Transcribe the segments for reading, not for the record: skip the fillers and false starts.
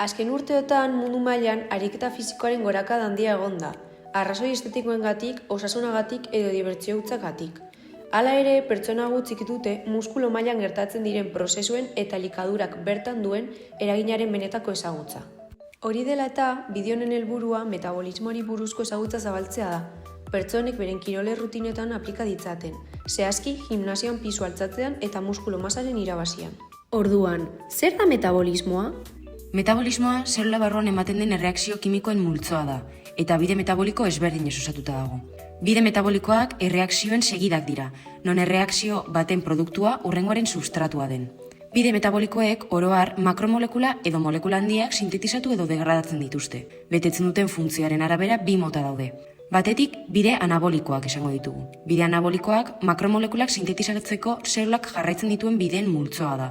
Azken urteotan mundu mailan ariketa fisikoaren gorakada handia egon da, arrazoi estetikoengatik, osasunagatik edo dibertsio hutsagatik. Hala ere, pertsona gutxik dute muskulo mailan gertatzen diren prozesuen eta likadurak bertan duen eraginaren benetako ezagutza. Hori dela eta, bideo honen helburua metabolismoari buruzko ezagutza zabaltzea da, pertsonek beren kirole rutinetan aplika ditzaten, zehazki gimnasioan pisu altzatzean eta muskulo masaren irabazian. Orduan, zer da metabolismoa? Metabolismoa zelula barruan ematen den erreakzio kimikoen multzoa da, eta bide metaboliko ezberdinez osatuta dago. Bide metabolikoak erreakzioen segidak dira, non erreakzio baten produktua hurrengoaren substratua den. Bide metabolikoek oro har makromolekula edo molekula handiak sintetizatu edo degradatzen dituzte. Betetzen duten funtzioaren arabera bi mota daude. Batetik, bide anabolikoak esango ditugu. Bide anabolikoak makromolekulak sintetizatzeko zelulak jarraitzen dituen bideen multzoa da.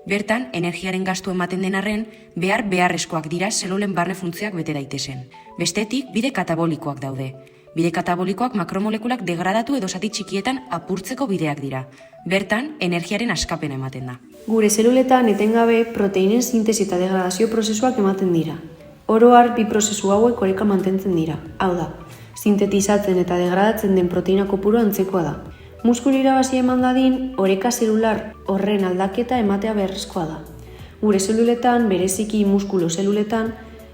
Bertan, energiaren gastu ematen den arren, beharrezkoak dira zelulen barne funtzioak bete daitezen. Bestetik, bide katabolikoak daude. Bide katabolikoak makromolekulak degradatu edo zati txikietan apurtzeko bideak dira. Bertan, energiaren askapena ematen da. Gure zeluletan etengabe proteinen sintesi eta degradazio prozesuak ematen dira. Oro har bi prozesu hauek oreka mantentzen dira. Hau da, sintetizatzen eta degradatzen den proteina kopuru antzekoa da. Muskulu irabazi eman dadin, oreka zelular horren aldaketa ematea beharrezkoa da. Gure zeluletan, bereziki muskulo zeluletan,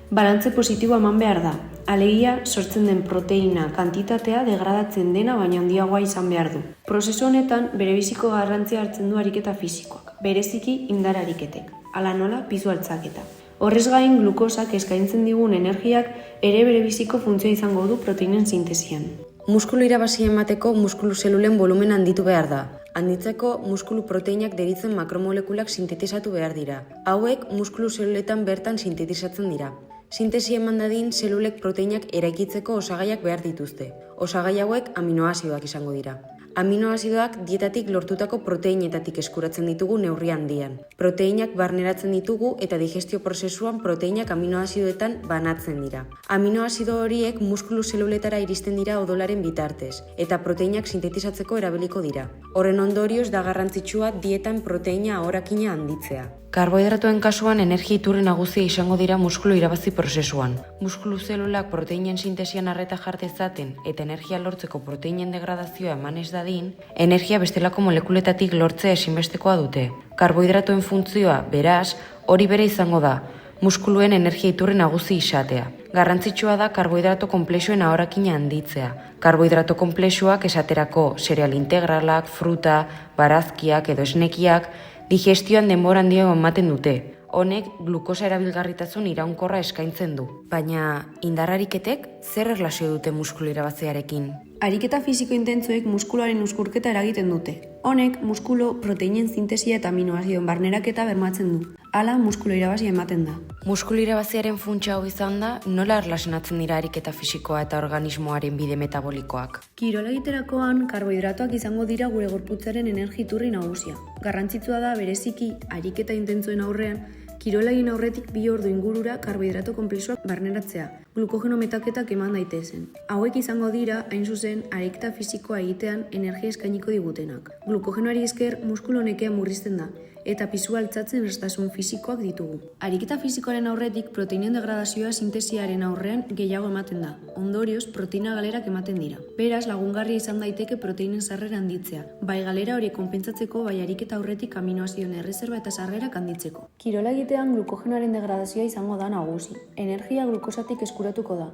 balantze positiboa eman behar da. Alegia, sortzen den proteina kantitatea degradatzen dena baina handiagoa izan behar du. Prozesu honetan, berebiziko garrantzia hartzen du ariketa fisikoak, bereziki indar ariketek, hala nola pisu altzaketa. Horrez gain, glukosak eskaintzen digun energiak ere berebiziko funtzioa izango du proteinen sintesian. Muskulu irabazi emateko muskulu zelulen volumen handitu behar da. Handitzeko muskulu proteinak deritzen makromolekulak sintetizatu behar dira. Hauek muskulu zeluletan bertan sintetizatzen dira. Sintesi eman dadin zelulek proteinak eraikitzeko osagaiak behar dituzte. Osagai hauek aminoazidoak izango dira. Aminoazidoak dietatik lortutako proteinetatik eskuratzen ditugu neurri handian. Proteinak barneratzen ditugu eta digestio prozesuan proteinak aminoazidoetan banatzen dira. Aminoazido horiek muskulu zeluletara iristen dira odolaren bitartez, eta proteinak sintetizatzeko erabiliko dira. Horren ondorioz da garrantzitsua dietan proteina ahorakina handitzea. Karbohidratuen kasuan energia iturri nagusia izango dira muskulu irabazi prozesuan. Muskulu zelulak proteinen sintesian arreta jartezaten eta energia lortzeko proteinen degradazioa eman ez dadin, energia bestelako molekuletatik lortzea ezinbestekoa dute. Karbohidratuen funtzioa, beraz, hori bere izango da, muskuluen energia iturri nagusi izatea. Garrantzitsua da karbohidrato konplexuen ahorakina handitzea. Karbohidrato konplexuak esaterako zereal integralak, fruta, barazkiak edo esnekiak, digestioan denbora handiago ematen dute. Honek glukosa erabilgarritasun iraunkorra eskaintzen du. Baina indarrariketek zer erlazio dute muskulu irabaziarekin? Ariketa fisiko intentsuek muskuloaren uzkurketa eragiten dute. Honek muskulo proteinen sintesia eta aminoazidon barneraketa bermatzen du. Hala muskulu irabazia ematen da. Muskulu irabaziaren funtsa hau izan da, nola erlazionatzen dira ariketa fisikoa eta organismoaren bide metabolikoak? Kirola egiterakoan karbohidratoak izango dira gure gorputzaren energiturri nagusia. Garrantzitsua da bereziki ariketa intentsuen aurrean kirola egin aurretik 2 ordu ingurura karbohidrato konplexuak barneratzea, glukogeno metaketak eman daitezen. Hauek izango dira, hain zuzen, ariketa fisikoa egitean energia eskainiko digutenak. Glukogenoari esker muskulo nekea murrizten da, eta pisua altzatzen erraztasun fisikoak ditugu. Ariketa fisikoaren aurretik proteinen degradazioa sintesiaren aurrean gehiago ematen da. Ondorioz, proteina galerak ematen dira. Beraz, lagungarria izan daiteke proteinen sarrera handitzea. Bai galera hori konpentsatzeko, bai ariketa aurretik aminoazidon erreserba eta sarrerak handitzeko. Kirola egitean glukogenoaren degradazioa izango da nagusi. Energia glukosatik eskuratuko da.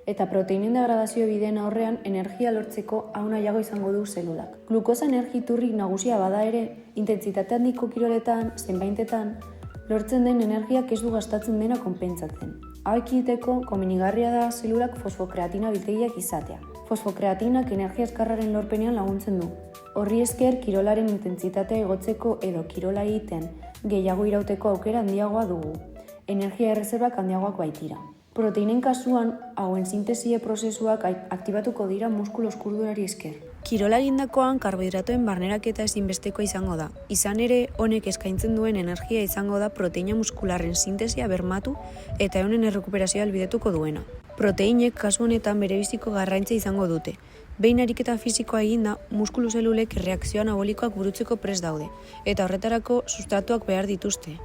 Eta proteinen degradazio bideen aurrean energia lortzeko hau nahiago izango du zelulak. Glukosa energiturrik nagusia bada ere, intentsitate handiko kiroletan, zenbaitetan, lortzen den energiak ez du gastatzen dena konpentsatzen. Hau ekiteko, komenigarria da zelulak fosfokreatina biltegiak izatea. Fosfokreatinak energia eskarraren lorpenean laguntzen du. Horri esker, kirolaren intentsitatea igotzeko edo kirola egitean gehiago irauteko aukera handiagoa dugu. Energia erreserbak handiagoak baitira. Proteinen kasuan, hauen sintesie prozesuak aktibatuko dira muskulu oskurdurari esker. Kirola egindakoan karbohidratoen barneraketa ezinbestekoa izango da. Izan ere, honek eskaintzen duen energia izango da proteina muskularren sintesia bermatu eta honen errekuperazioa ahalbidetuko duena. Proteinek kasu honetan berebiziko garrantzia izango dute. Behin ariketa fisikoa eginda, muskulu zelulek erreakzio anabolikoak burutzeko prest daude, eta horretarako sustratuak behar dituzte.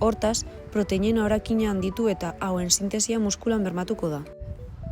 Hortaz, proteinen ahorakina handitu eta hauen sintesia muskulan bermatuko da.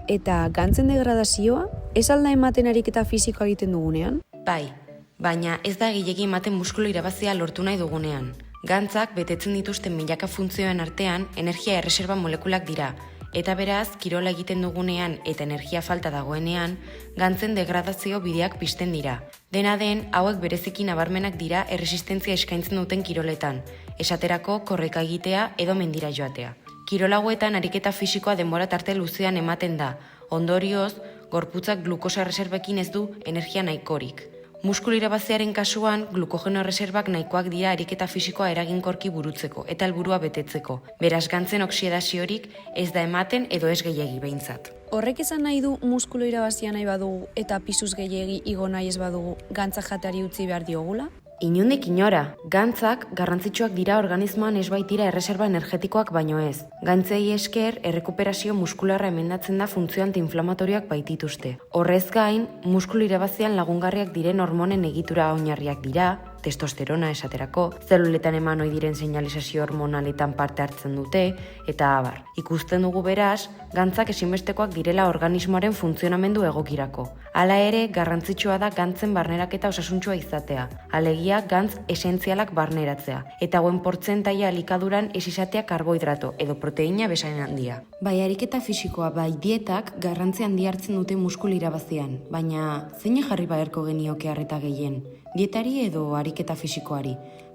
Eta gantzen degradazioa, ez alda ematen ariketa fisikoa egiten dugunean? Bai, baina ez da gehiegi ematen muskulu irabazia lortu nahi dugunean. Gantzak betetzen dituzten milaka funtzioen artean energia erreserba molekulak dira, eta beraz, kirola egiten dugunean eta energia falta dagoenean, gantzen degradazio bideak pizten dira. Dena den, hauek bereziki nabarmenak dira erresistentzia eskaintzen duten kiroletan, esaterako korrika egitea edo mendira joatea. Kirol hauetan ariketa fisikoa denbora tarte luzean ematen da, ondorioz, gorputzak glukosa erreserbekin ez du energia nahikorik. Muskulu irabaziaren kasuan, glukogeno erreserbak nahikoak dira ariketa fisikoa eraginkorki burutzeko eta helburua betetzeko. Beraz, gantzen oksidaziorik ez da ematen edo ez gehiegi behintzat. Horrek esan nahi du muskulu irabazia nahi badugu eta pisuz gehiegi igo nahi ez badugu gantza jateari utzi behar diogula? Inondik inora, gantzak garrantzitsuak dira organismoan ez baitira erreserba energetikoak baino ez. Gantzei esker, errekuperazio muskularra emendatzen da funtzio antiinflamatorioak baitituzte. Horrez gain, muskulu irabazian lagungarriak diren hormonen egitura oinarriak dira, testosterona esaterako, zeluletan eman ohi diren seinalizazio hormonaletan parte hartzen dute, eta abar. Ikusten dugu beraz, gantzak ezinbestekoak direla organismoaren funtzionamendu egokirako. Hala ere, garrantzitsua da gantzen barneraketa osasuntxua izatea, alegia gantz esentzialak barneratzea, eta hauen portzentaia elikaduran ez izatea karbohidrato edo proteina bezain handia. Bai ariketa fisikoa, bai dietak garrantzi handia hartzen dute muskulu irabazian, baina zein jarri beharko genioke arreta gehien? Dietari edo ariketa fisikoari?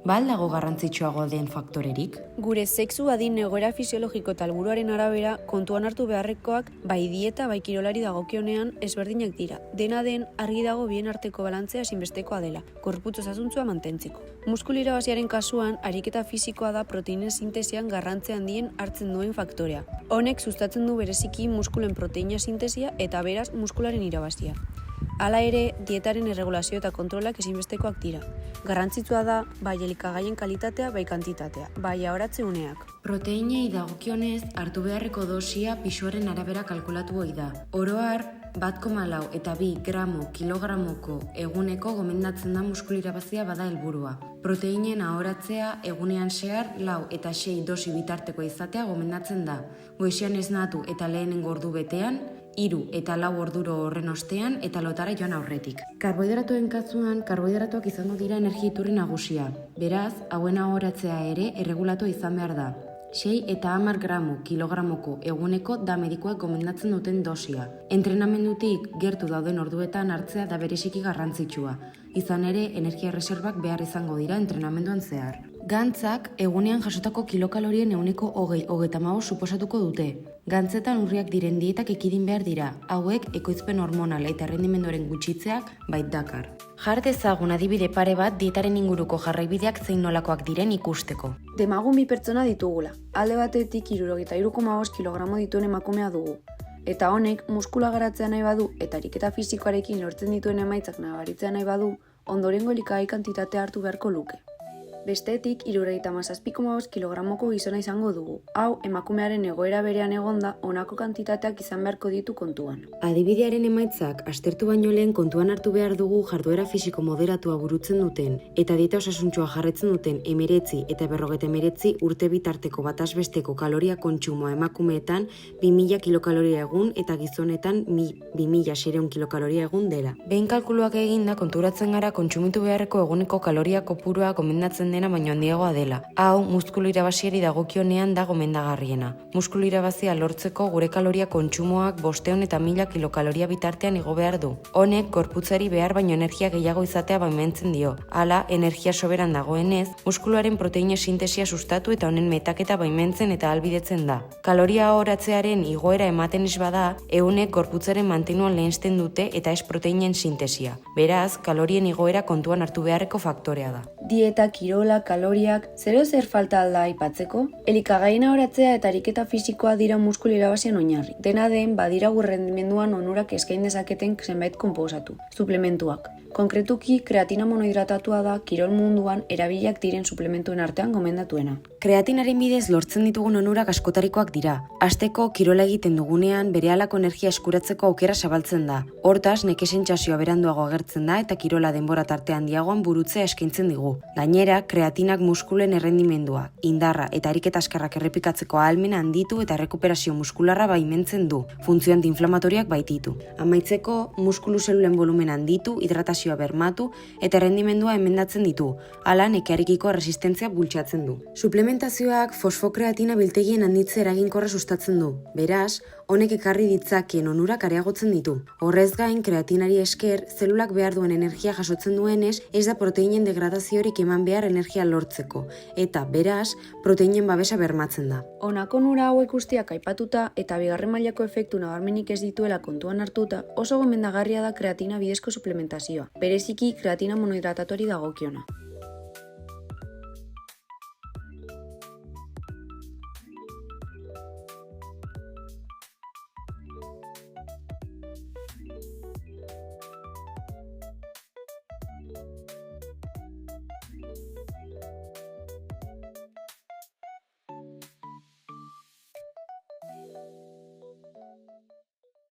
Ba aldago garrantzitsuago den faktorerik? Gure sexu adin egoera fisiologiko eta helburuaren arabera kontuan hartu beharrekoak bai dieta bai kirolari dagokionean ezberdinak dira. Dena den argi dago bien arteko balantzea ezinbestekoa dela, gorputz osasuntsua mantentzeko. Muskulu irabaziaren kasuan ariketa fisikoa da proteinen sintesian garrantzi handien hartzen duen faktorea. Honek sustatzen du bereziki muskulen proteina sintesia eta beraz muskularen irabazia. Hala ere, dietaren erregulazio eta kontrolak ezinbestekoak dira. Garrantzitsua da, bai elikagaien kalitatea, bai kantitatea, bai ahoratze uneak. Proteinei dagokionez hartu beharreko dosia pisuaren arabera kalkulatu ohi da. Oro har, 1,4 eta 2 gramo kilogramoko eguneko gomendatzen da muskulu irabazia bada helburua. Proteinen ahoratzea egunean zehar 4 eta 6 dosi bitarteko izatea gomendatzen da. Goizean esnatu eta lehenengo ordu betean, 3 eta 4 orduro horren ostean eta lotara joan aurretik. Karbohidratuen kasuan, karbohidratoak izango dira energia iturri nagusia. Beraz, hauen ahoratzea ere erregulatu izan behar da. 6 eta 10 gramo kilogramoko eguneko da medikoak gomendatzen duten dosia. Entrenamendutik gertu dauden orduetan hartzea da bereziki garrantzitsua. Izan ere, energia reserbak behar izango dira entrenamenduan zehar. Gantzak egunean jasotako kilokalorien ehuneko 20-35 suposatuko dute. Gantzetan urriak diren dietak ekidin behar dira, hauek ekoizpen hormonal eta errendimenduaren gutxitzeak bait dakar. Jar dezagun adibide pare bat dietaren inguruko jarraibideak zein nolakoak diren ikusteko. Demagun bi pertsona ditugula. Alde batetik 63,5 kilogramo dituen emakumea dugu. Eta honek muskula garatzea nahi badu eta ariketa fisikoarekin lortzen dituen emaitzak nabaritzea nahi badu, ondorengo elikagai kantitatea hartu beharko luke. Bestetik, 77,5 kilogramoko gizona izango dugu. Hau, emakumearen egoera berean egonda, honako kantitateak izan beharko ditu kontuan. Adibidearen emaitzak aztertu baino lehen kontuan hartu behar dugu jarduera fisiko moderatua burutzen duten eta dieta osasuntsua jarretzen duten 19 eta 59 urte bitarteko batazbesteko kaloria kontsumoa emakumeetan 2000 kilokaloria egun eta gizonetan 2600 kilokaloria egun dela. Behin kalkuluak eginda konturatzen gara kontsumitu beharreko eguneko kaloria kopurua gomendatzen dena baino handiagoa dela. Hau, muskulu irabaziari dagokionean da gomendagarriena. Muskulu irabazia lortzeko gure kaloria kontsumoak 500 eta 1000 kilokaloria bitartean igo behar du. Honek, gorputzari behar baino energia gehiago izatea baimentzen dio. Hala, energia soberan dagoenez, muskuluaren proteina sintesia sustatu eta honen metaketa baimentzen eta ahalbidetzen da. Kaloria ahoratzearen igoera ematen ez bada, ehunek gorputzaren mantenuan lehensten dute eta ez proteinen sintesia. Beraz, kalorien igoera kontuan hartu beharreko faktorea da. Dieta, kirola, kaloriak, zer falta alda aipatzeko? Elikagaien ahoratzea eta ariketa fisikoa dira muskulu irabazian oinarri. Dena den, badira rendimenduan onurak eskain dezaketen zenbait konposatu, suplementuak. Konkretuki, kreatina monohidratatua da kirol munduan erabiliak diren suplementuen artean gomendatuena. Kreatinaren bidez lortzen ditugun onurak askotarikoak dira. Hasteko kirola egiten dugunean berehalako energia eskuratzeko aukera zabaltzen da. Hortaz, neke sentsazioa beranduago agertzen da eta kirola denbora tarte handiagoan burutzea eskaintzen digu. Gainera, kreatinak muskulen errendimendua, indarra eta ariketa azkarrak errepikatzeko ahalmena handitu eta errekuperazio muskularra baimentzen du, funtzio antiinflamatoriak baititu. Amaitzeko, muskulu zelulen volumen handitu, hidratazioa bermatu eta errendimendua emendatzen ditu. Hala, nekearekiko erresistentzia bultzatzen du. Suplementazioak fosfokreatina biltegien handitze eraginkorra sustatzen du. Beraz, honek ekarri ditzakien onurak areagotzen ditu. Horrez gain, kreatinari esker, zelulak behar duen energia jasotzen duenez, ez da proteinen degradaziorik eman behar energia lortzeko, eta, beraz, proteinen babesa bermatzen da. Honako onura hauek guztiak aipatuta eta bigarren mailako efektu nabarmenik ez dituela kontuan hartuta, oso gomendagarria da kreatina bidezko suplementazioa, bereziki kreatina monohidratatori dagokiona.